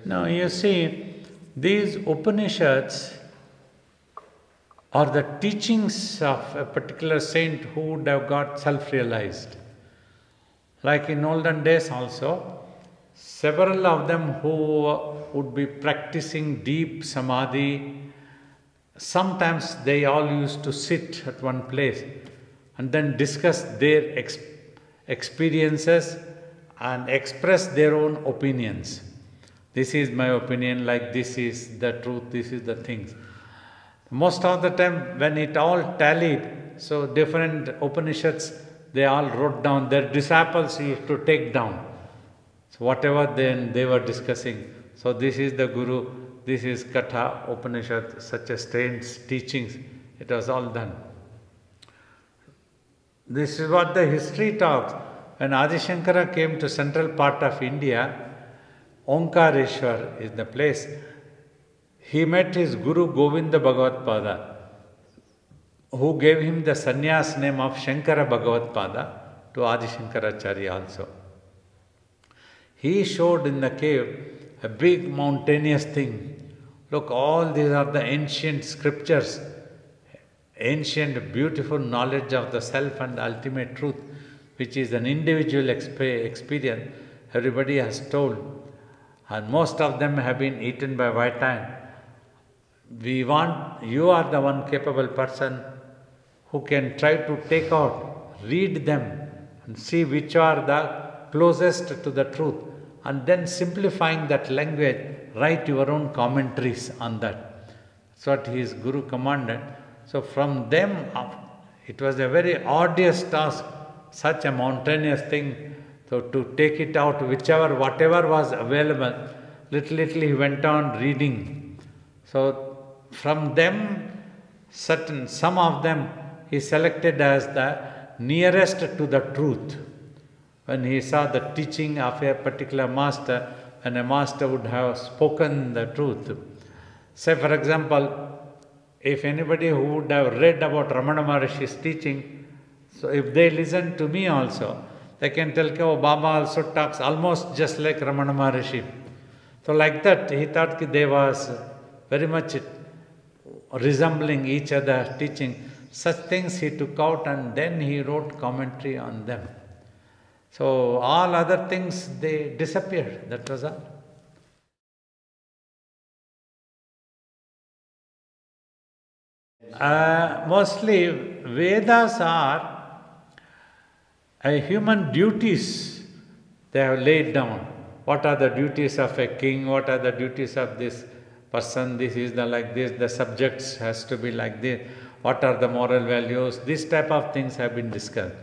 Now you see, these Upanishads are the teachings of a particular saint who would have got self-realized. Like in olden days also, several of them who would be practicing deep samadhi, sometimes they all used to sit at one place and then discuss their experiences and express their own opinions. This is my opinion, like this is the truth, this is the things. Most of the time when it all tallied, so different Upanishads, they all wrote down, their disciples used to take down. So whatever then they were discussing, so this is the Guru, this is Katha, Upanishad, such a strange teachings, it was all done. This is what the history talks. When Adi Shankara came to central part of India, Omkareshwar is the place, he met his Guru Govinda Bhagavad Pada, who gave him the sannyas name of Shankara Bhagavad Pada to Adi Shankaracharya also. He showed in the cave a big mountainous thing. Look, all these are the ancient scriptures, ancient beautiful knowledge of the self and ultimate truth, which is an individual experience. Everybody has told, and most of them have been eaten by white ant. You are the one capable person who can try to take out, read them and see which are the closest to the truth, and then simplifying that language, write your own commentaries on that. That's what his Guru commanded. So from them, it was a very arduous task, such a mountainous thing. So to take it out, whatever was available, little he went on reading. So from them, some of them he selected as the nearest to the truth. When he saw the teaching of a particular master, and a master would have spoken the truth. Say for example, if anybody who would have read about Ramana Maharishi's teaching, so if they listen to me also, they can tell, oh, Baba also talks almost just like Ramana Maharishi. So like that, he thought they was very much resembling each other teaching. Such things he took out and then he wrote commentary on them. So all other things, they disappeared. That was all. Mostly Vedas are human duties they have laid down. What are the duties of a king? What are the duties of this person? This is the like this. The subjects has to be like this. What are the moral values? This type of things have been discussed.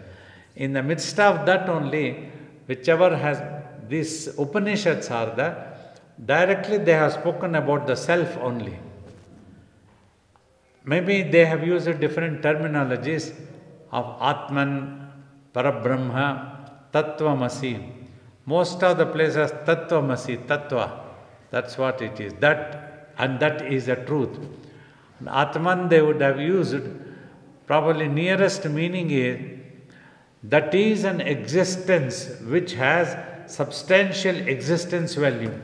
In the midst of that only, whichever has these Upanishads are there, directly they have spoken about the self only. Maybe they have used different terminologies of Atman, Parabrahma, Tattvamasi. Most of the places, Tattvamasi, Tattva. That's what it is. That is the truth. Atman they would have used, probably nearest meaning is, that is an existence which has substantial existence value.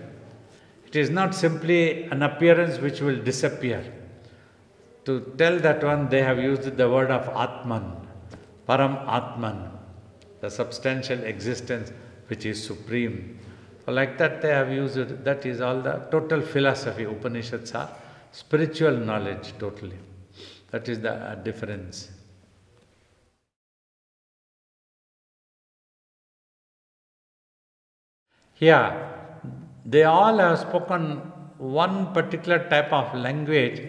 It is not simply an appearance which will disappear. To tell that one, they have used the word of Atman, Param Atman, the substantial existence which is supreme. So like that they have used it. That is all the total philosophy. Upanishads are spiritual knowledge totally. That is the difference. Here, they all have spoken one particular type of language.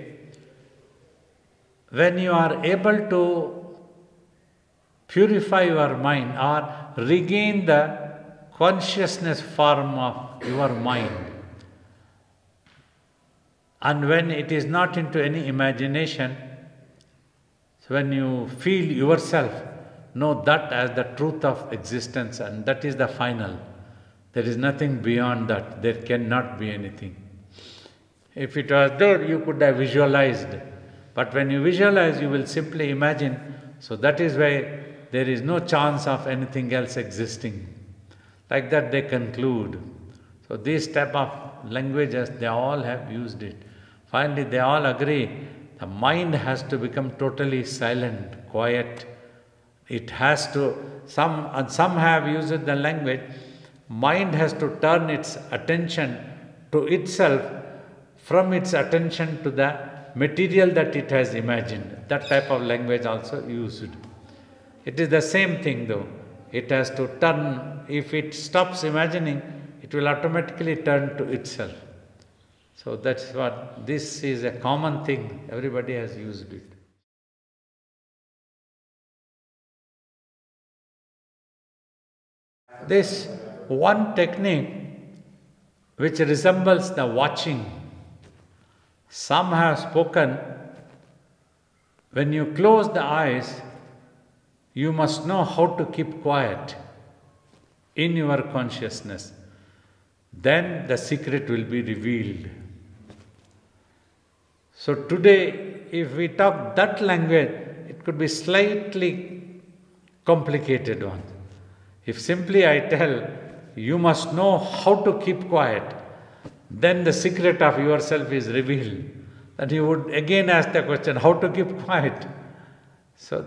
When you are able to purify your mind or regain the consciousness form of your mind, and when it is not into any imagination, so when you feel yourself, know that as the truth of existence, and that is the final. There is nothing beyond that. There cannot be anything. If it was there, you could have visualized. But when you visualize, you will simply imagine. So that is why there is no chance of anything else existing. Like that they conclude. So these type of languages, they all have used it. Finally, they all agree, the mind has to become totally silent, quiet. It has to, some have used the language, mind has to turn its attention to itself from its attention to the material that it has imagined. That type of language also used. It is the same thing though. It has to turn, if it stops imagining, it will automatically turn to itself. So that's what, this is a common thing, everybody has used it. This one technique which resembles the watching, some have spoken, when you close the eyes, you must know how to keep quiet in your consciousness. Then the secret will be revealed. So today, if we talk that language, it could be slightly complicated one. If simply I tell, you must know how to keep quiet, then the secret of yourself is revealed. Then you would again ask the question, how to keep quiet? So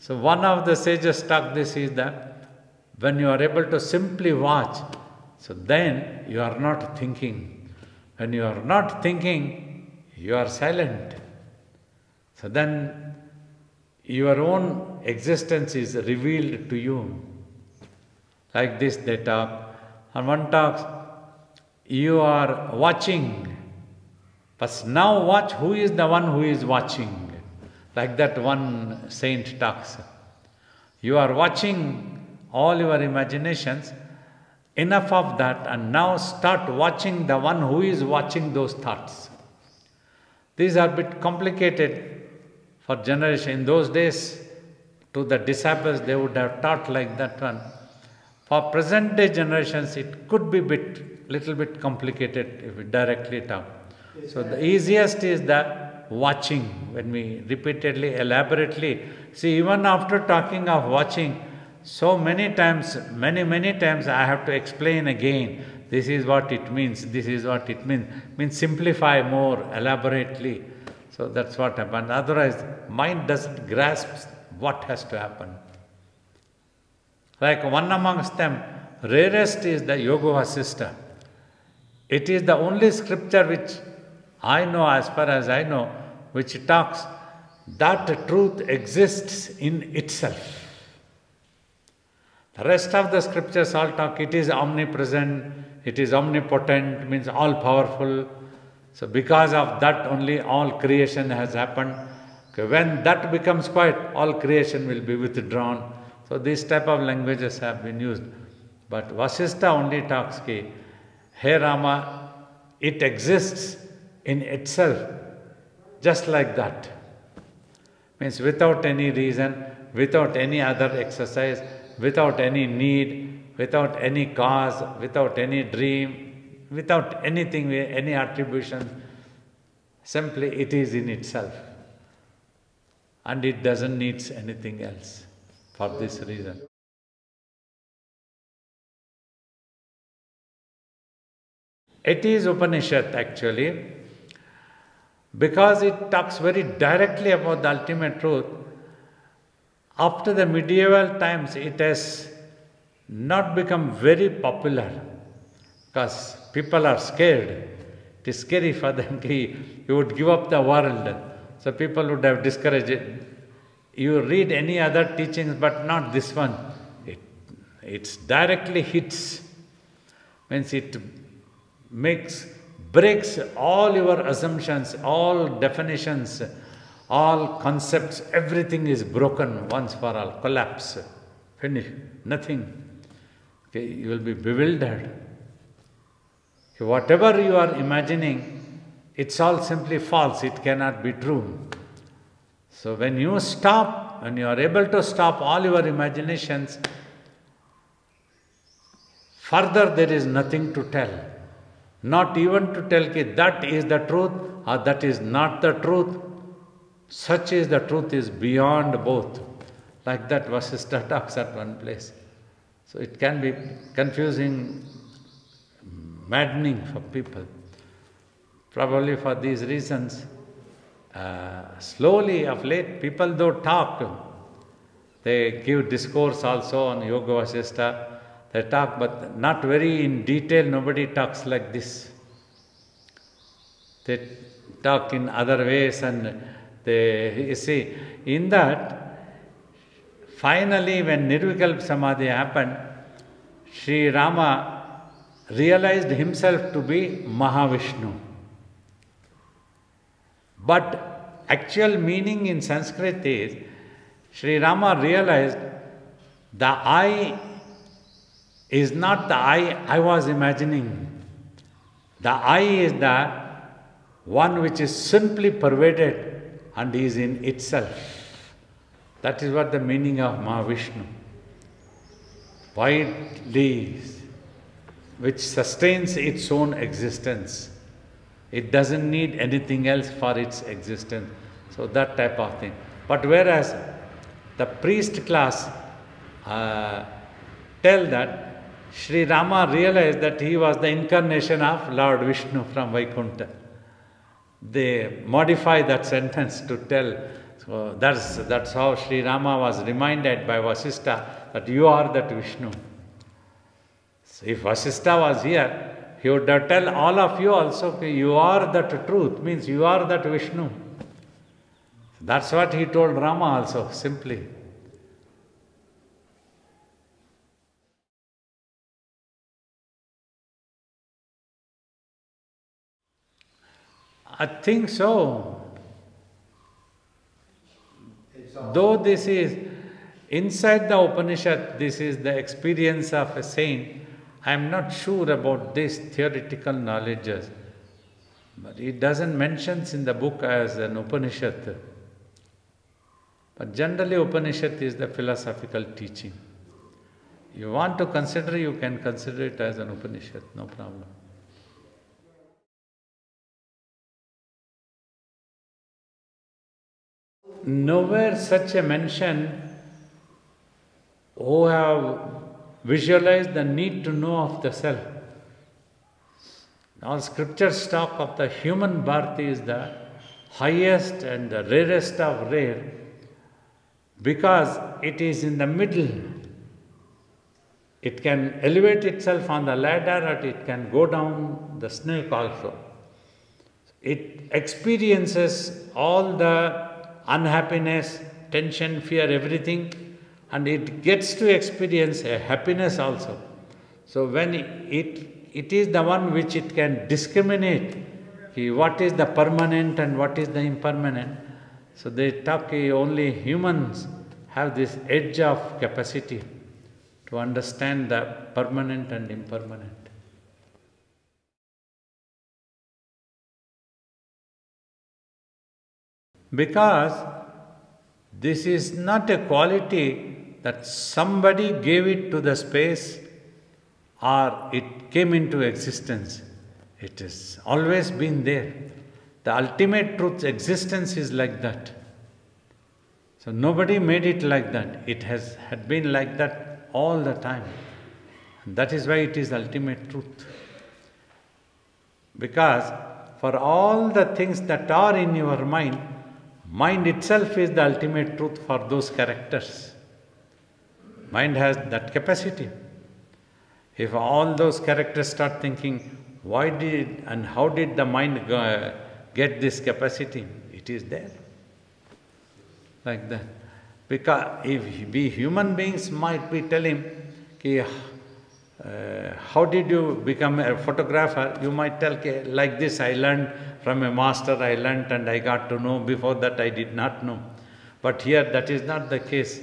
one of the sages talk this is that when you are able to simply watch, so then you are not thinking. When you are not thinking, you are silent. So then your own existence is revealed to you. Like this they talk. And one talks, you are watching. But now watch who is the one who is watching. Like that one saint talks. You are watching all your imaginations, enough of that, and now start watching the one who is watching those thoughts. These are a bit complicated for generation. In those days, to the disciples, they would have taught like that one. For present day generations, it could be little bit complicated if we directly talk. So the easiest is the watching, when we repeatedly, elaborately, see, even after talking of watching, so many times, many times I have to explain again, this is what it means, this is what it means simplify more elaborately. So that's what happens. Otherwise, mind doesn't grasp what has to happen. Like one amongst them, rarest is the Yoga Vasistha. It is the only scripture which I know, as far as I know, which talks that truth exists in itself. The rest of the scriptures all talk, it is omnipresent, it is omnipotent, means all powerful. So because of that only all creation has happened. When that becomes quiet, all creation will be withdrawn. So these type of languages have been used. But Vasistha only talks, hey Rama, it exists in itself, just like that. Means without any reason, without any other exercise, without any need, without any cause, without any dream, without anything, any attribution, simply it is in itself. And it doesn't need anything else for this reason. It is Upanishad actually, because it talks very directly about the ultimate truth. After the medieval times, it has not become very popular because people are scared. It is scary for them. You would give up the world. So people would have discouraged it. You read any other teachings, but not this one. It directly hits. Means it breaks all your assumptions, all definitions, all concepts, everything is broken once for all, collapse, finish, nothing. Okay, you will be bewildered. Okay, whatever you are imagining, it's all simply false, it cannot be true. So when you stop, when you are able to stop all your imaginations, further there is nothing to tell. Not even to tell that is the truth or that is not the truth. Such is the truth is beyond both. Like that Vasistha talks at one place. So it can be confusing, maddening for people. Probably for these reasons, slowly of late, people though talk, they give discourse also on Yoga Vasistha. They talk, but not very in detail. Nobody talks like this. They talk in other ways, and you see, in that, finally when Nirvikalpa Samadhi happened, Sri Rama realized himself to be Mahavishnu. But actual meaning in Sanskrit is, Sri Rama realized the I is not the I was imagining. The I is the one which is simply pervaded and is in itself. That is what the meaning of Mahavishnu. Widely, which sustains its own existence. It doesn't need anything else for its existence. So that type of thing. But whereas the priest class tell that Sri Rama realized that he was the incarnation of Lord Vishnu from Vaikuntha. They modify that sentence to tell. So that's how Sri Rama was reminded by Vasistha that you are that Vishnu. So if Vasistha was here, he would tell all of you also, you are that truth, means you are that Vishnu. That's what he told Rama also, simply. I think so. Though this is inside the Upanishad, this is the experience of a saint, I am not sure about these theoretical knowledges. But it doesn't mention in the book as an Upanishad. But generally Upanishad is the philosophical teaching. You want to consider, you can consider it as an Upanishad, no problem. Nowhere such a mention who have visualized the need to know of the self. All scriptures talk of the human birth is the highest and the rarest of rare, because it is in the middle. It can elevate itself on the ladder, or it can go down the snake also. It experiences all the unhappiness, tension, fear, everything, and it gets to experience a happiness also. So when it is the one which it can discriminate what is the permanent and what is the impermanent. So they talk only humans have this edge of capacity to understand the permanent and impermanent. Because this is not a quality that somebody gave it to the space or it came into existence. It has always been there. The ultimate truth's existence is like that. So nobody made it like that. It had been like that all the time. And that is why it is ultimate truth. Because for all the things that are in your mind itself is the ultimate truth for those characters. Mind has that capacity. If all those characters start thinking, why did and how did the mind get this capacity? It is there. Like that. Because if we human beings might be telling, how did you become a photographer? You might tell, like this, I learned from a master, I learned and I got to know. Before that, I did not know. But here, that is not the case.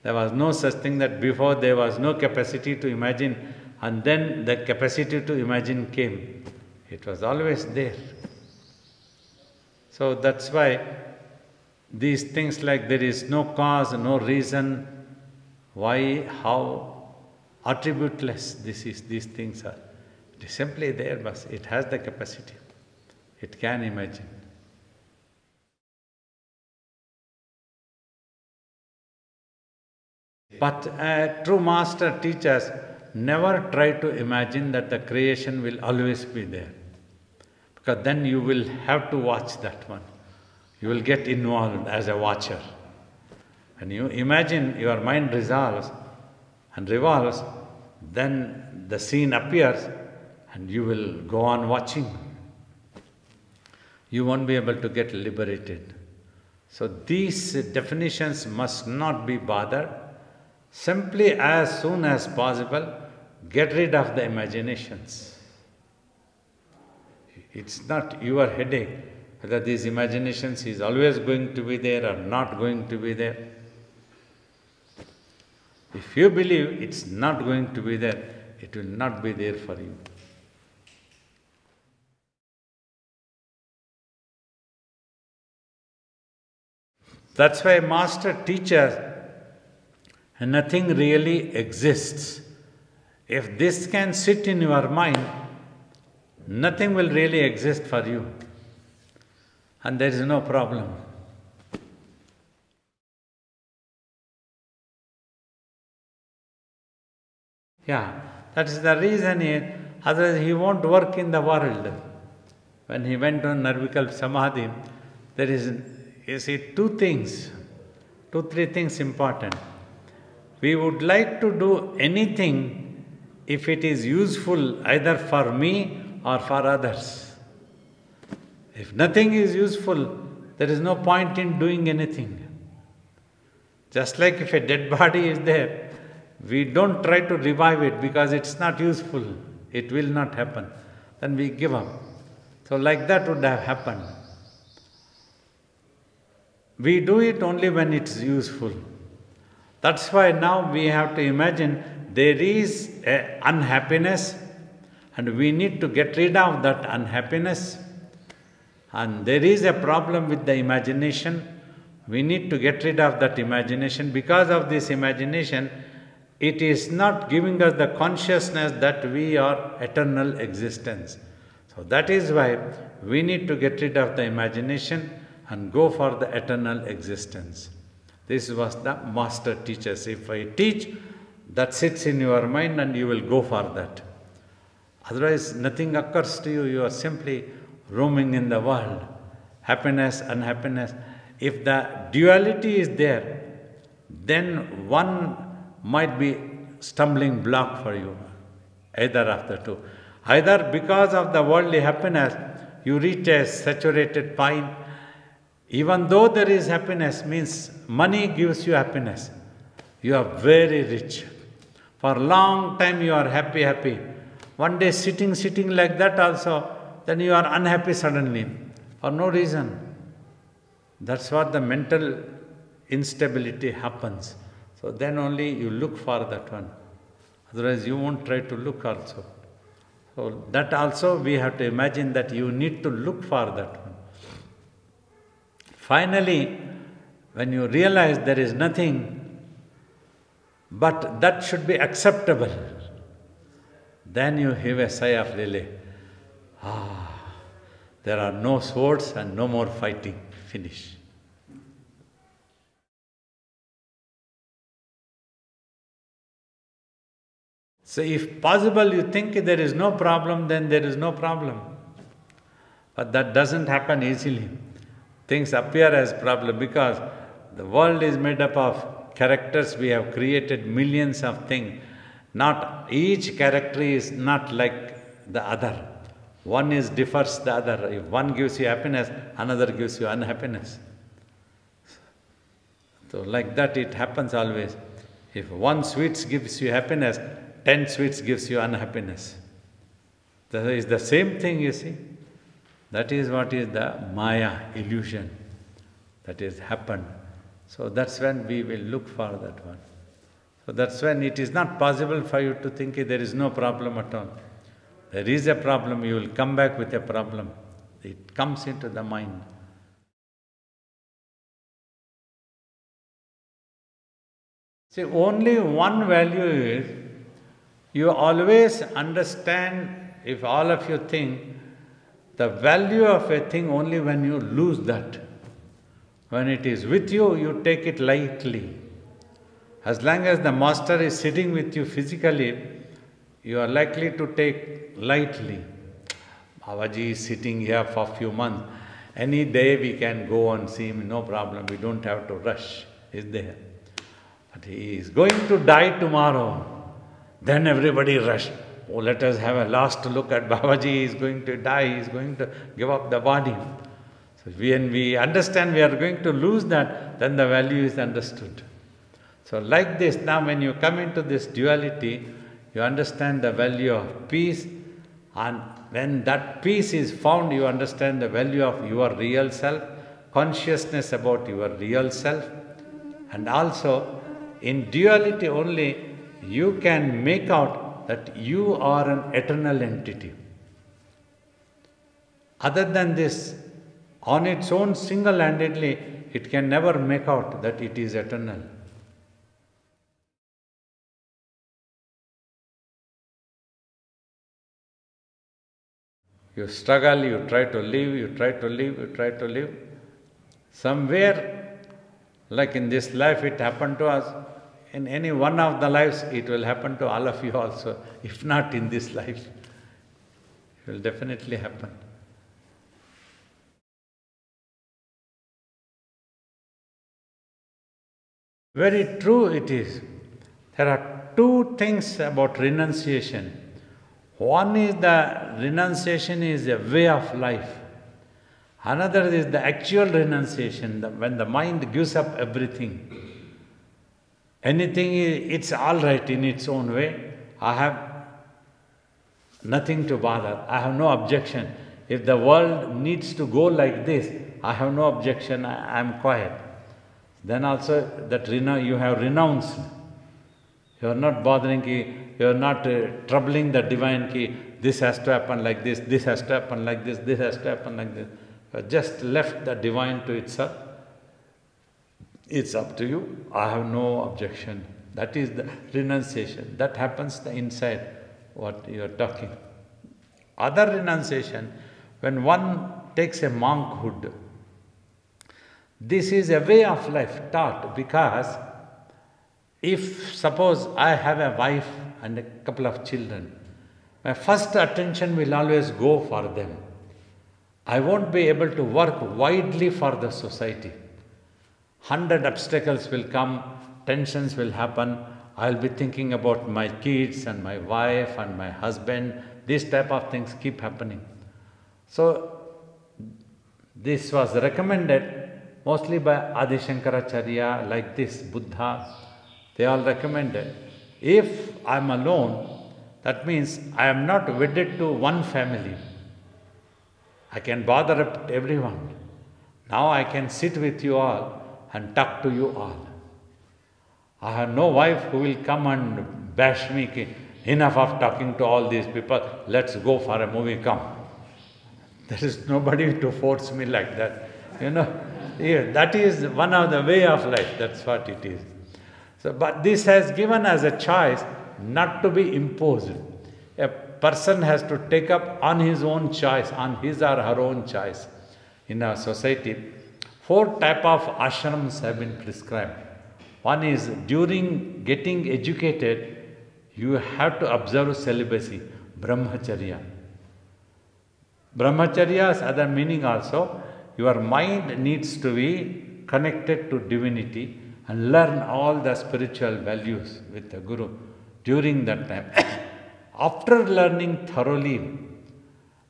There was no such thing that before there was no capacity to imagine, and then the capacity to imagine came. It was always there. So that's why these things like there is no cause, no reason, why, how, attributeless these things are. It is simply there, but it has the capacity. It can imagine. But a true master teaches, never try to imagine that the creation will always be there. Because then you will have to watch that one. You will get involved as a watcher. When you imagine your mind resolves and revolves, then the scene appears and you will go on watching. You won't be able to get liberated. So these definitions must not be bothered. Simply as soon as possible, get rid of the imaginations. It's not your headache whether these imaginations is always going to be there or not going to be there. If you believe it's not going to be there, it will not be there for you. That's why Master teaches, nothing really exists. If this can sit in your mind, nothing will really exist for you. And there is no problem. Yeah, that is the reason otherwise he won't work in the world. When he went on Nirvikal Samadhi, there is, you see, two, three things important. We would like to do anything if it is useful either for me or for others. If nothing is useful, there is no point in doing anything. Just like if a dead body is there, we don't try to revive it because it's not useful. It will not happen. Then we give up. So like that would have happened. We do it only when it's useful. That's why now we have to imagine there is an unhappiness and we need to get rid of that unhappiness. And there is a problem with the imagination. We need to get rid of that imagination. Because of this imagination, it is not giving us the consciousness that we are eternal existence. So that is why we need to get rid of the imagination and go for the eternal existence. This was the master teaches. If I teach, that sits in your mind and you will go for that. Otherwise, nothing occurs to you. You are simply roaming in the world. Happiness, unhappiness. If the duality is there, then one might be stumbling block for you, either of the two. Either because of the worldly happiness, you reach a saturated point. Even though there is happiness, means money gives you happiness. You are very rich. For a long time you are happy. One day sitting like that also, then you are unhappy suddenly, for no reason. That's what the mental instability happens. So then only you look for that one. Otherwise you won't try to look also. So that also we have to imagine that you need to look for that one. Finally, when you realize there is nothing, but that should be acceptable, then you heave a sigh of relief. There are no swords and no more fighting. Finish. So if possible you think there is no problem, then there is no problem. But that doesn't happen easily. Things appear as problem because the world is made up of characters. We have created millions of things. Not each character is not like the other. One differs the other. If one gives you happiness, another gives you unhappiness. So like that it happens always. If one sweet gives you happiness, 10 sweets gives you unhappiness. That is the same thing, you see. That is what is the Maya, illusion, that is happened. So that's when we will look for that one. So that's when it is not possible for you to think there is no problem at all. There is a problem, you will come back with a problem. It comes into the mind. See, only one value is, you always understand, if all of you think, the value of a thing only when you lose that. When it is with you, you take it lightly. As long as the master is sitting with you physically, you are likely to take lightly. Babaji is sitting here for a few months. Any day we can go and see him, no problem. We don't have to rush. He's there. But he is going to die tomorrow. Then everybody rush. Oh, let us have a last look at Babaji. He is going to die. He is going to give up the body. So when we understand we are going to lose that, then the value is understood. So like this, now when you come into this duality, you understand the value of peace, and when that peace is found, you understand the value of your real self, consciousness about your real self, and also in duality only you can make out that you are an eternal entity. Other than this, on its own single-handedly, it can never make out that it is eternal. You struggle, you try to live, you try to live, you try to live. Somewhere, like in this life, it happened to us. In any one of the lives, it will happen to all of you also. If not in this life, it will definitely happen. Very true it is. There are two things about renunciation. One is the renunciation is a way of life. Another is the actual renunciation, when the mind gives up everything. Anything, it's all right in its own way. I have nothing to bother. I have no objection. If the world needs to go like this, I have no objection. I am quiet. Then also that you have renounced. You are not bothering, you are not troubling the divine key. This has to happen like this has to happen like this has to happen like this. You have just left the divine to itself. It's up to you. I have no objection. That is the renunciation. That happens inside what you are talking. Other renunciation, when one takes a monkhood, this is a way of life taught, because if suppose I have a wife and a couple of children, my first attention will always go for them. I won't be able to work widely for the society. 100 obstacles will come, tensions will happen. I'll be thinking about my kids and my wife and my husband. These type of things keep happening. So this was recommended mostly by Adi Shankaracharya, like this, Buddha. They all recommended. If I am alone, that means I am not wedded to one family. I can bother everyone. Now I can sit with you all and talk to you all. I have no wife who will come and bash me. Enough of talking to all these people. Let's go for a movie, come. There is nobody to force me like that. You know, yeah, that is one of the way of life. That's what it is. So, but this has given us a choice not to be imposed. A person has to take up on his own choice, on his or her own choice. In our society, 4 types of ashrams have been prescribed. One is during getting educated, you have to observe celibacy, brahmacharya. Brahmacharya's other meaning also, your mind needs to be connected to divinity and learn all the spiritual values with the Guru during that time. After learning thoroughly,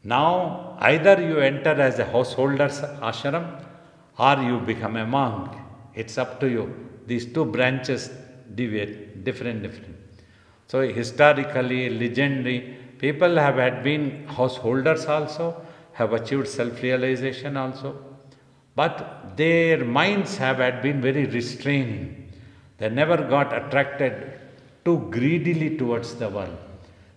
now either you enter as a householder's ashram or you become a monk. It's up to you. These 2 branches deviate, different. So historically, legendary, people have had been householders also, have achieved self-realization also. But their minds have had been very restraining. They never got attracted too greedily towards the world.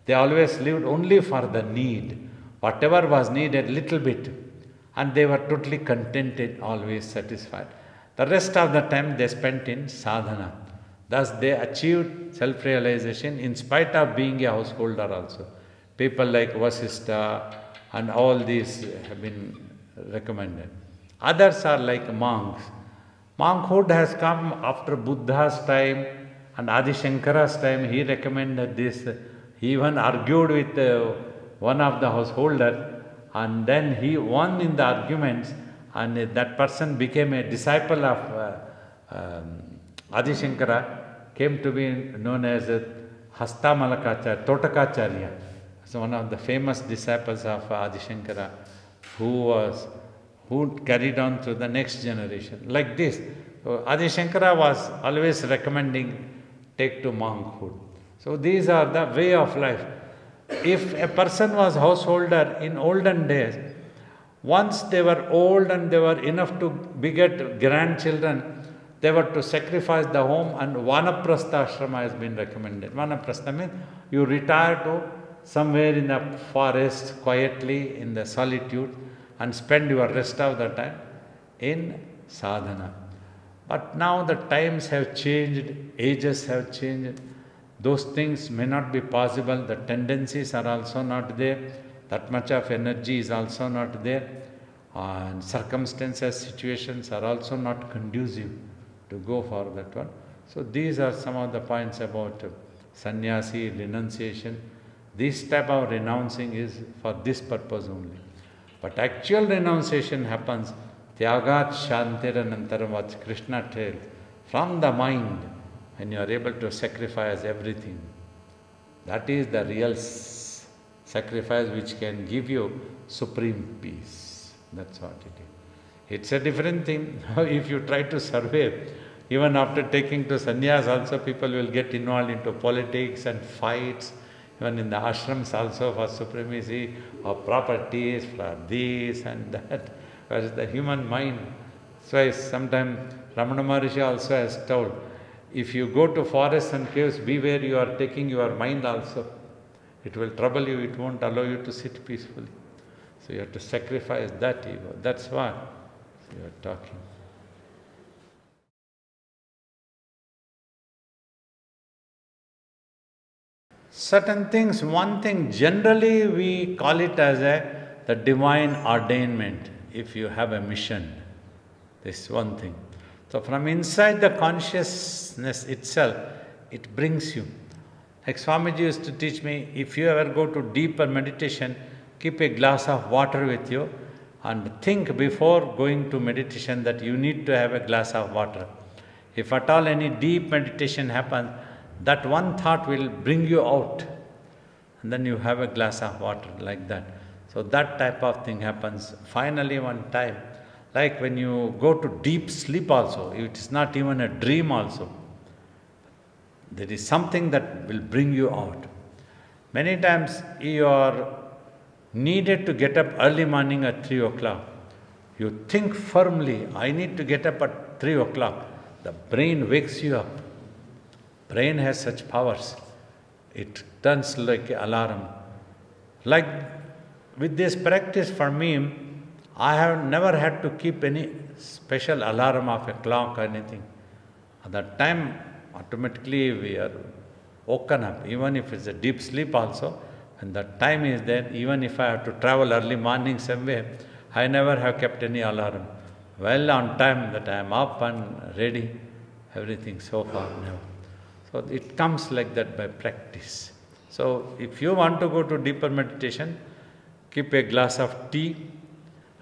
They always lived only for the need. Whatever was needed, little bit. And they were totally contented, always satisfied. The rest of the time they spent in sadhana. Thus they achieved self-realization in spite of being a householder also. People like Vasistha and all these have been recommended. Others are like monks. Monkhood has come after Buddha's time And Adi Shankara's time, he recommended this. He even argued with one of the householder, and then he won in the arguments, and that person became a disciple of Adi Shankara, came to be known as Hastamalakacharya, Totakacharya. So one of the famous disciples of Adi Shankara, who carried on to the next generation. Like this. So Adi Shankara was always recommending take to monkhood. So these are the way of life. If a person was householder in olden days, once they were old and they were enough to beget grandchildren, they were to sacrifice the home, and Vanaprastha ashrama has been recommended. Vanaprastha means you retire to somewhere in the forest, quietly, in the solitude, and spend your rest of the time in sadhana. But now the times have changed, ages have changed. Those things may not be possible. The tendencies are also not there. That much of energy is also not there. And circumstances, situations are also not conducive to go for that one. So these are some of the points about sannyasi, renunciation. This type of renouncing is for this purpose only. But actual renunciation happens Tyagat Shantiranantaram, what Krishna tells, from the mind, when you are able to sacrifice everything. That is the real sacrifice which can give you supreme peace. That's what it is. It's a different thing. If you try to survive, even after taking to sannyas also, people will get involved into politics and fights. Even in the ashrams also, for supremacy of properties, for this and that. Because the human mind. So sometimes Ramana Maharishi also has told, if you go to forests and caves, beware you are taking your mind also. It will trouble you, it won't allow you to sit peacefully. So you have to sacrifice that ego. That's what you are talking. Certain things, one thing, generally we call it as the divine ordainment. If you have a mission, this is one thing. So from inside the consciousness itself, it brings you. Like Swamiji used to teach me, if you ever go to deeper meditation, keep a glass of water with you and think before going to meditation that you need to have a glass of water. If at all any deep meditation happens, that one thought will bring you out, and then you have a glass of water like that. So that type of thing happens. Finally one time, like when you go to deep sleep also, it is not even a dream also. There is something that will bring you out. Many times you are needed to get up early morning at 3 o'clock. You think firmly, I need to get up at 3 o'clock. The brain wakes you up. Brain has such powers. It turns like an alarm. Like with this practice for me, I have never had to keep any special alarm of a clock or anything. At that time, automatically we are woken up, even if it's a deep sleep also. And that time is there, even if I have to travel early morning somewhere, I never have kept any alarm. Well on time that I am up and ready, everything so far now. So it comes like that by practice. So if you want to go to deeper meditation, keep a glass of tea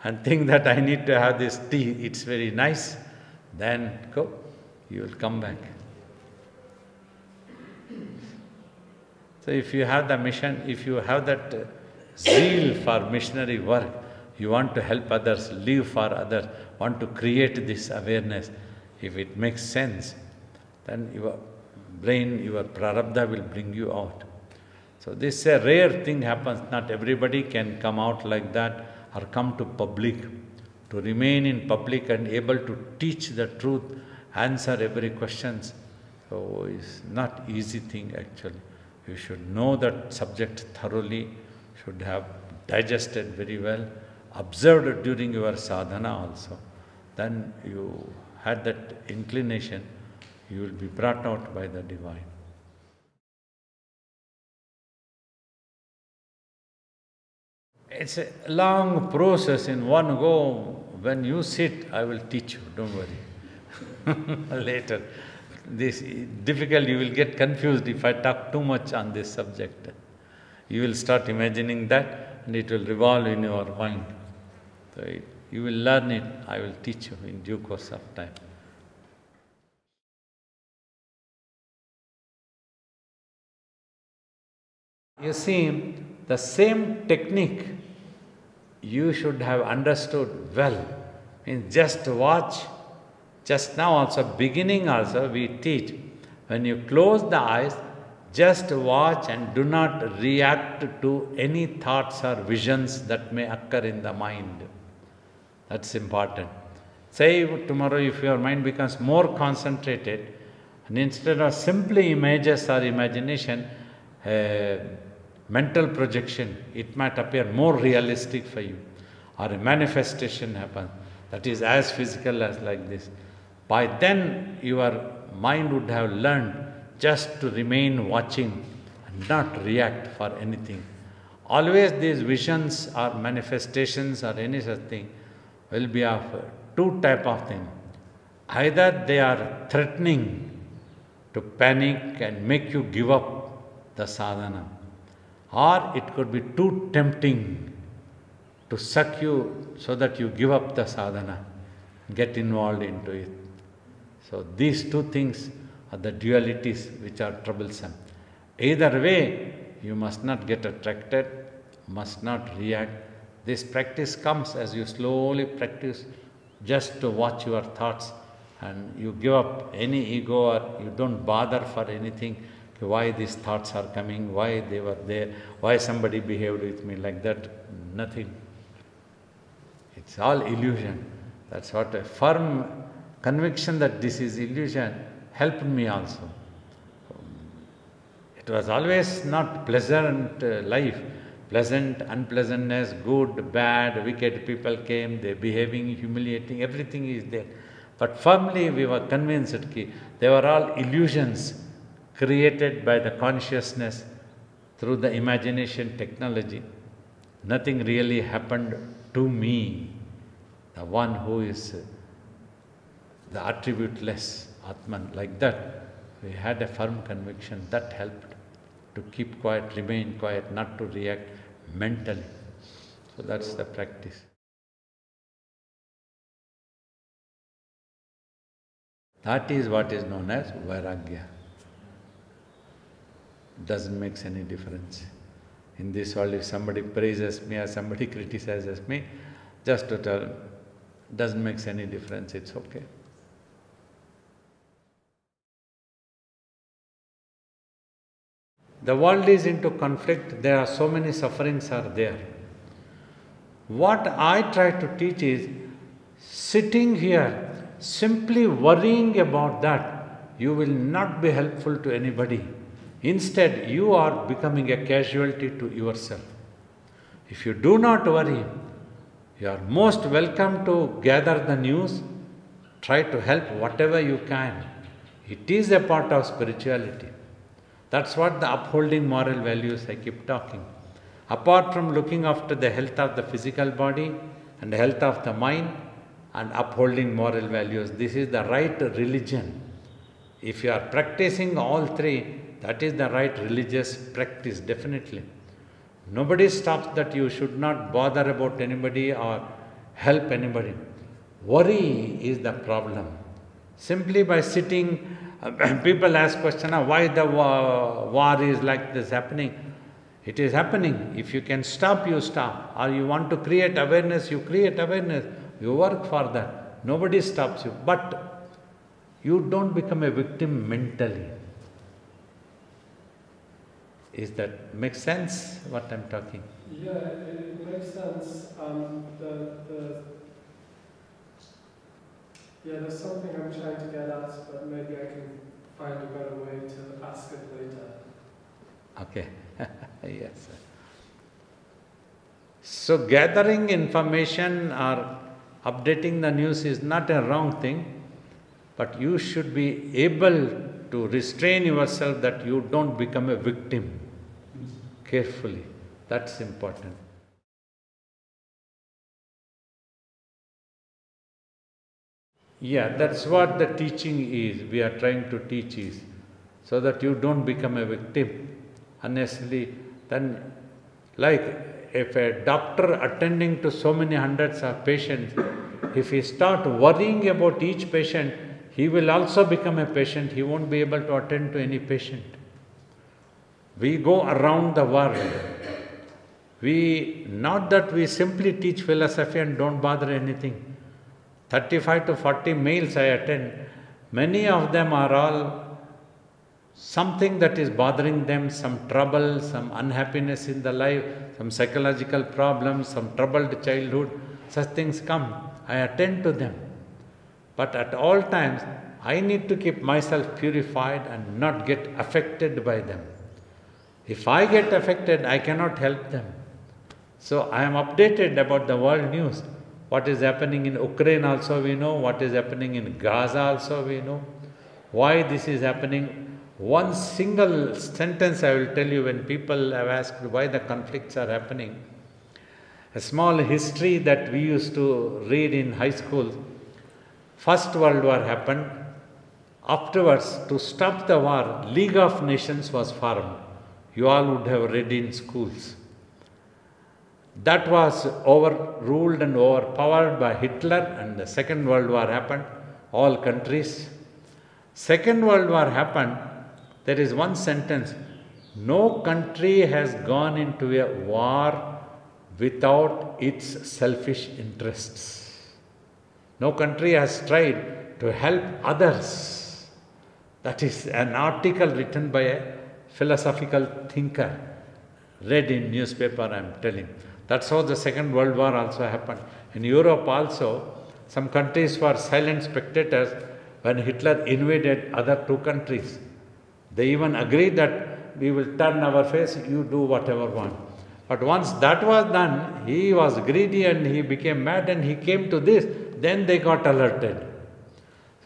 and think that I need to have this tea, it's very nice, then go, you will come back. So if you have the mission, if you have that zeal for missionary work, you want to help others, live for others, want to create this awareness, if it makes sense, then your brain, your prarabdha will bring you out. So this is a rare thing happens, not everybody can come out like that or come to public. To remain in public and able to teach the truth, answer every question, so it's not easy thing actually. You should know that subject thoroughly, should have digested very well, observed during your sadhana also. Then you had that inclination, you will be brought out by the divine. It's a long process in one go. When you sit, I will teach you, don't worry. Later. This is difficult, you will get confused if I talk too much on this subject. You will start imagining that and it will revolve in your mind. So you will learn it, I will teach you in due course of time. You see, the same technique you should have understood well. Means just watch. Just now also, beginning also, we teach. When you close the eyes, just watch and do not react to any thoughts or visions that may occur in the mind. That's important. Say tomorrow if your mind becomes more concentrated, and instead of simply images or imagination, mental projection, it might appear more realistic for you, or a manifestation happens that is as physical as like this. By then your mind would have learned just to remain watching and not react for anything. Always these visions or manifestations or any such thing will be of two type of thing. Either they are threatening to panic and make you give up the sadhana, or it could be too tempting to suck you so that you give up the sadhana, get involved into it. So these two things are the dualities which are troublesome. Either way, you must not get attracted, must not react. This practice comes as you slowly practice just to watch your thoughts, and you give up any ego, or you don't bother for anything, why these thoughts are coming, why they were there, why somebody behaved with me like that, nothing. It's all illusion. That's what a firm conviction that this is illusion helped me also. It was always not pleasant life. Pleasant, unpleasantness, good, bad, wicked people came, they behaving, humiliating, everything is there. But firmly we were convinced that they were all illusions created by the consciousness through the imagination technology. Nothing really happened to me, the one who is the attributeless Atman. Like that, we had a firm conviction that helped to keep quiet, remain quiet, not to react mentally. So that's the practice. That is what is known as vairagya. Doesn't make any difference. In this world, if somebody praises me or somebody criticizes me, just to tell, doesn't make any difference, it's okay. The world is into conflict, there are so many sufferings are there. What I try to teach is, sitting here, simply worrying about that, you will not be helpful to anybody. Instead, you are becoming a casualty to yourself. If you do not worry, you are most welcome to gather the news, try to help whatever you can. It is a part of spirituality. That's what the upholding moral values I keep talking. Apart from looking after the health of the physical body and the health of the mind and upholding moral values, this is the right religion. If you are practicing all three, that is the right religious practice, definitely. Nobody stops that you should not bother about anybody or help anybody. Worry is the problem. Simply by sitting, people ask question, why the war is like this happening? It is happening. If you can stop, you stop. Or you want to create awareness, you create awareness. You work for that. Nobody stops you. But you don't become a victim mentally. Is that make sense what I'm talking? Yeah, it makes sense. There's something I'm trying to get at, but maybe I can find a better way to ask it later. Okay. Yes. So gathering information or updating the news is not a wrong thing, but you should be able to restrain yourself that you don't become a victim. Carefully. That's important. Yeah, that's what the teaching is, we are trying to teach is, so that you don't become a victim unnecessarily. Then, like if a doctor attending to so many hundreds of patients, if he start worrying about each patient, he will also become a patient, he won't be able to attend to any patient. We go around the world. Not that we simply teach philosophy and don't bother anything. 35 to 40 meals I attend, many of them are all something that is bothering them, some trouble, some unhappiness in the life, some psychological problems, some troubled childhood, such things come. I attend to them. But at all times, I need to keep myself purified and not get affected by them. If I get affected, I cannot help them. So I am updated about the world news. What is happening in Ukraine also we know, what is happening in Gaza also we know. Why this is happening? One single sentence I will tell you when people have asked why the conflicts are happening. A small history that we used to read in high school. First World War happened. Afterwards, to stop the war, League of Nations was formed. You all would have read in schools. That was overruled and overpowered by Hitler, and the Second World War happened. All countries. Second World War happened. There is one sentence. No country has gone into a war without its selfish interests. No country has tried to help others. That is an article written by a philosophical thinker. Read in newspaper, I am telling. That's how the Second World War also happened. In Europe also, some countries were silent spectators when Hitler invaded other two countries. They even agreed that we will turn our face, you do whatever want. But once that was done, he was greedy and he became mad and he came to this, then they got alerted.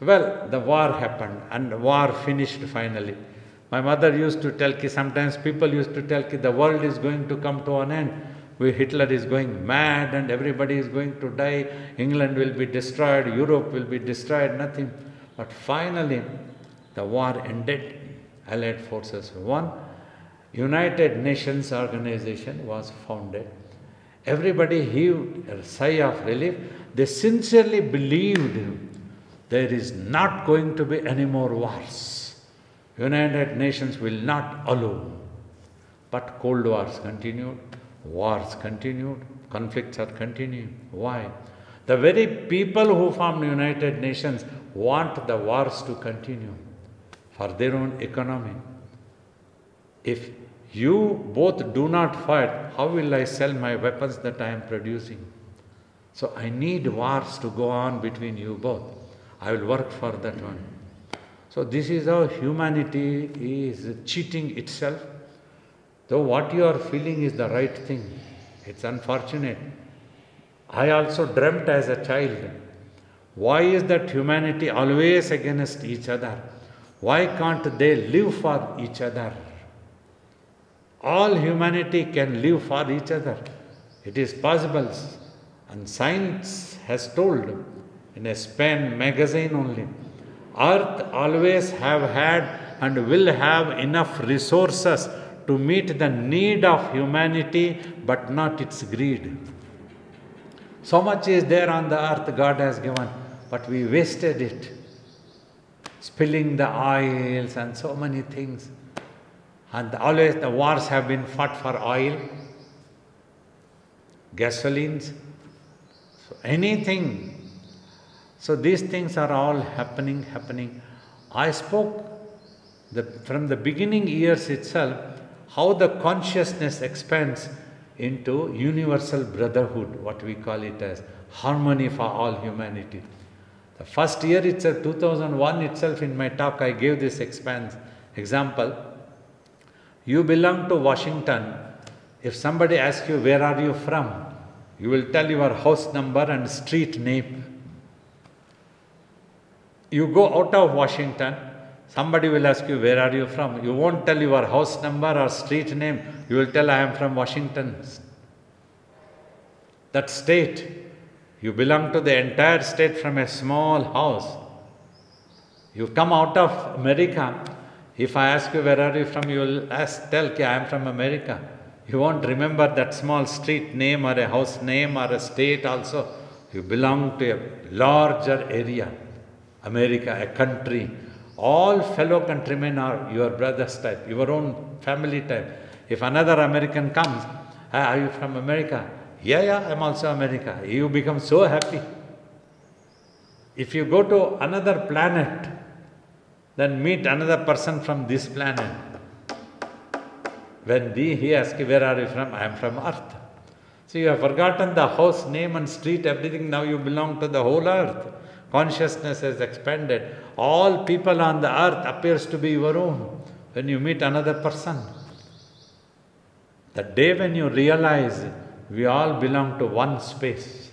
Well, the war happened and war finished finally. My mother used to tell, sometimes people used to tell, the world is going to come to an end. Hitler is going mad and everybody is going to die. England will be destroyed, Europe will be destroyed, nothing. But finally, the war ended. Allied forces won. United Nations organization was founded. Everybody heaved a sigh of relief. They sincerely believed there is not going to be any more wars. United Nations will not allow. But Cold Wars continued. Wars continued, conflicts are continuing. Why? The very people who formed United Nations want the wars to continue for their own economy. If you both do not fight, how will I sell my weapons that I am producing? So I need wars to go on between you both. I will work for that one. So this is how humanity is cheating itself. Though what you are feeling is the right thing, it's unfortunate. I also dreamt as a child. Why is that humanity always against each other? Why can't they live for each other? All humanity can live for each other. It is possible. And science has told in a Spain magazine only, Earth always have had and will have enough resources to meet the need of humanity, but not its greed. So much is there on the earth God has given, but we wasted it, spilling the oils and so many things. And always the wars have been fought for oil, gasolines, so anything. So these things are all happening. I spoke from the beginning years itself, how the consciousness expands into universal brotherhood, what we call it as harmony for all humanity. The first year itself, 2001 itself, in my talk I gave this example. You belong to Washington. If somebody asks you, where are you from? You will tell your house number and street name. You go out of Washington, somebody will ask you, where are you from? You won't tell your house number or street name. You will tell, I am from Washington. That state. You belong to the entire state from a small house. You come out of America. If I ask you, where are you from, you will tell, I am from America. You won't remember that small street name or a house name or a state also. You belong to a larger area. America, a country. All fellow countrymen are your brother's type, your own family type. If another American comes, are you from America? Yeah, I'm also America. You become so happy. If you go to another planet, then meet another person from this planet. When he asks, where are you from? I am from Earth. So you have forgotten the house name and street, everything. Now you belong to the whole earth. Consciousness has expanded. All people on the earth appears to be your own when you meet another person. The day when you realize we all belong to one space.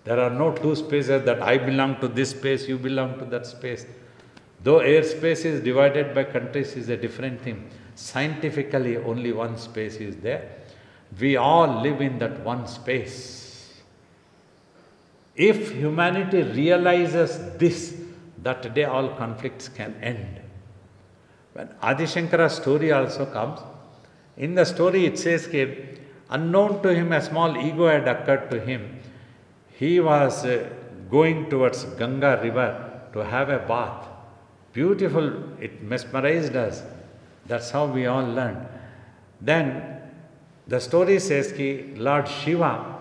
There are no two spaces that I belong to this space, you belong to that space. Though airspace is divided by countries is a different thing. Scientifically only one space is there. We all live in that one space. If humanity realizes this, that day all conflicts can end. When Adi Shankara's story also comes, in the story it says that unknown to him a small ego had occurred to him. He was going towards Ganga river to have a bath. Beautiful, it mesmerized us. That's how we all learn. Then the story says that Lord Shiva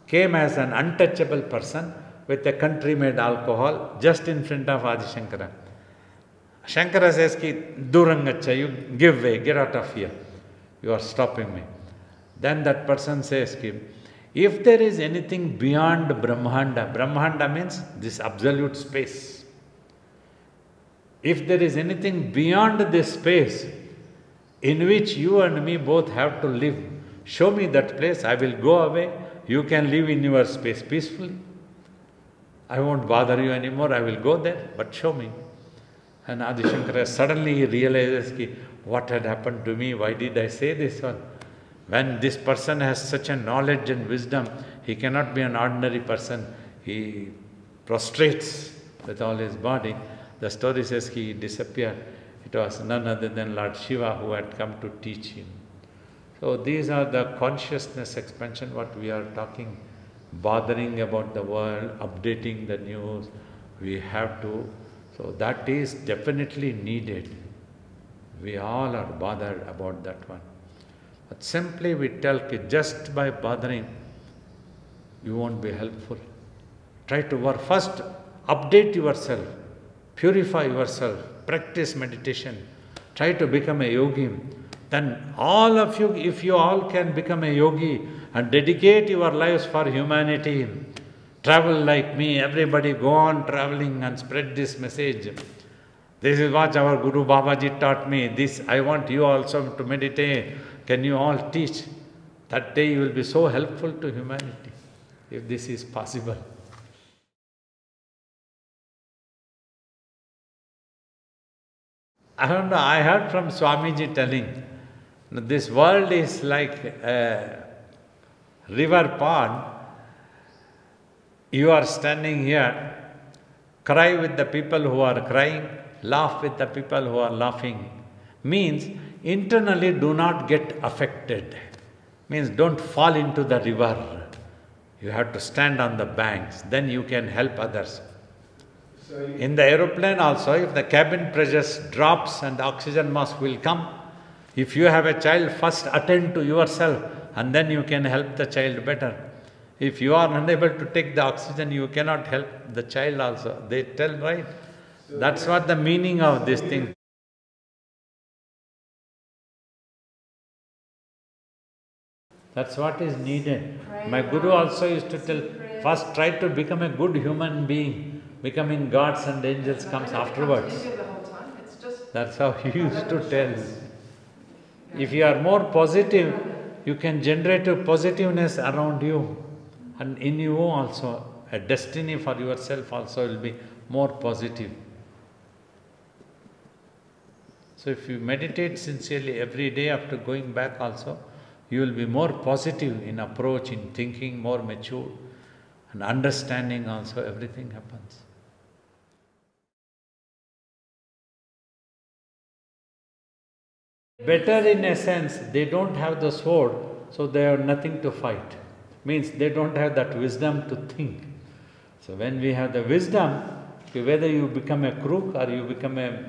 came as an untouchable person with a country-made alcohol just in front of Adi Shankara. Shankara says, Durangacha, you give way, get out of here. You are stopping me. Then that person says, if there is anything beyond Brahmanda, Brahmanda means this absolute space. If there is anything beyond this space in which you and me both have to live, show me that place, I will go away. You can live in your space peacefully. I won't bother you anymore, I will go there, but show me. And Adi Shankara suddenly he realizes what had happened to me, why did I say this one? When this person has such a knowledge and wisdom, he cannot be an ordinary person. He prostrates with all his body. The story says he disappeared. It was none other than Lord Shiva who had come to teach him. So these are the consciousness expansion, what we are talking, bothering about the world, updating the news. We have to, so that is definitely needed. We all are bothered about that one. But simply we tell just by bothering, you won't be helpful. Try to work. First, update yourself, purify yourself, practice meditation, try to become a yogi. Then all of you, if you all can become a yogi and dedicate your lives for humanity, travel like me, everybody go on traveling and spread this message. This is what our Guru Babaji taught me. This I want you also to meditate. Can you all teach? That day you will be so helpful to humanity, if this is possible. I don't know, I heard from Swamiji telling, this world is like a river pond. You are standing here, cry with the people who are crying, laugh with the people who are laughing. Means internally do not get affected. Means don't fall into the river. You have to stand on the banks, then you can help others. In the aeroplane also, if the cabin pressure drops and the oxygen mask will come, if you have a child, first attend to yourself and then you can help the child better. If you are unable to take the oxygen, you cannot help the child also. They tell right. That's what the meaning of this thing. That's what is needed. My Guru also used to tell, first try to become a good human being. Becoming gods and angels comes afterwards. That's how he used to tell. If you are more positive, you can generate a positiveness around you. And in you also, a destiny for yourself also will be more positive. So if you meditate sincerely every day after going back also, you will be more positive in approach, in thinking, more mature. And understanding also, everything happens. Better in a sense, they don't have the sword, so they have nothing to fight. Means they don't have that wisdom to think. So when we have the wisdom, whether you become a crook or you become a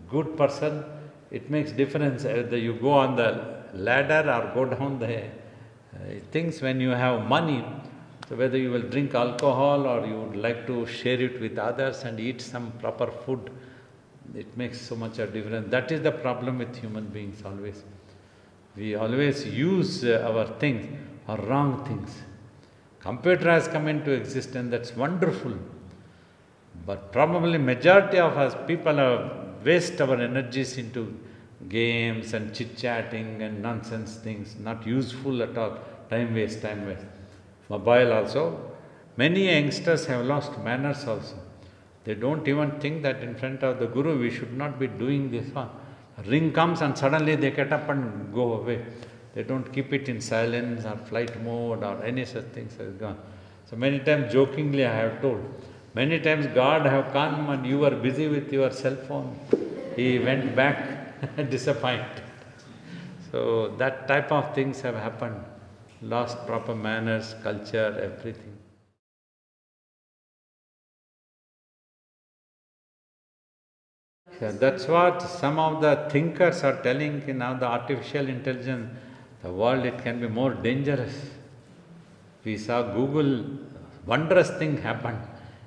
good person, it makes difference whether you go on the ladder or go down the things. When you have money, so whether you will drink alcohol or you would like to share it with others and eat some proper food, it makes so much a difference. That is the problem with human beings always. We always use our things or wrong things. Computer has come into existence, that's wonderful. But probably majority of us people have waste our energies into games and chit-chatting and nonsense things, not useful at all. Time waste, time waste. Mobile also. Many youngsters have lost manners also. They don't even think that in front of the Guru we should not be doing this one. A ring comes and suddenly they get up and go away. They don't keep it in silence or flight mode or any such things has gone. So many times jokingly I have told, many times God have come and you were busy with your cell phone. He went back disappointed. So that type of things have happened. Lost proper manners, culture, everything. Yeah, that's what some of the thinkers are telling. Now the artificial intelligence, the world, it can be more dangerous. We saw Google, wondrous thing happened.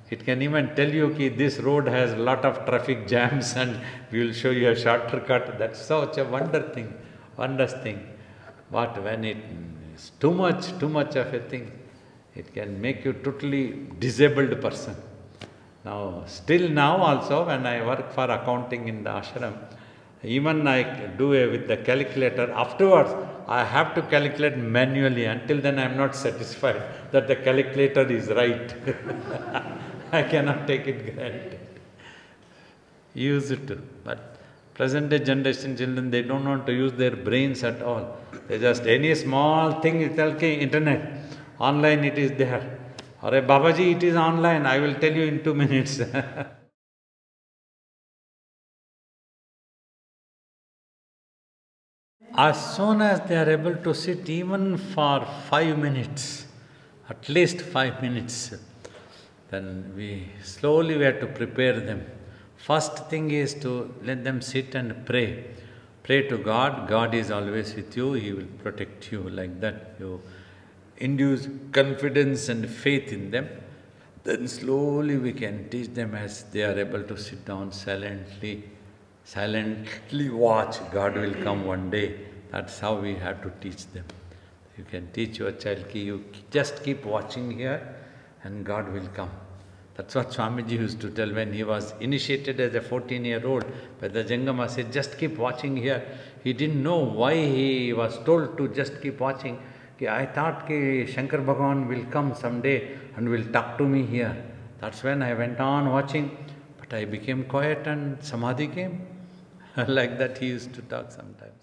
It can even tell you that this road has a lot of traffic jams and we will show you a shorter cut. That's such a wondrous thing. But when it is too much of a thing, it can make you totally disabled person. Now, still now also, when I work for accounting in the ashram, even I do it with the calculator. Afterwards, I have to calculate manually. Until then, I am not satisfied that the calculator is right. I cannot take it granted. Use it, but present-day generation children, they don't want to use their brains at all. They just any small thing, it's okay, internet, online it is there. Or Babaji, it is online, I will tell you in 2 minutes. As soon as they are able to sit even for 5 minutes, at least 5 minutes, then we have to prepare them. First thing is to let them sit and pray. Pray to God. God is always with you. He will protect you like that. You induce confidence and faith in them. Then slowly we can teach them as they are able to sit down silently watch. God will come one day. That's how we have to teach them. You can teach your child, you just keep watching here and God will come. That's what Swamiji used to tell when he was initiated as a 14-year-old. But the Jangama said, just keep watching here. He didn't know why he was told to just keep watching. I thought Shankar Bhagavan will come someday and will talk to me here. That's when I went on watching. But I became quiet and Samadhi came. Like that he used to talk sometimes.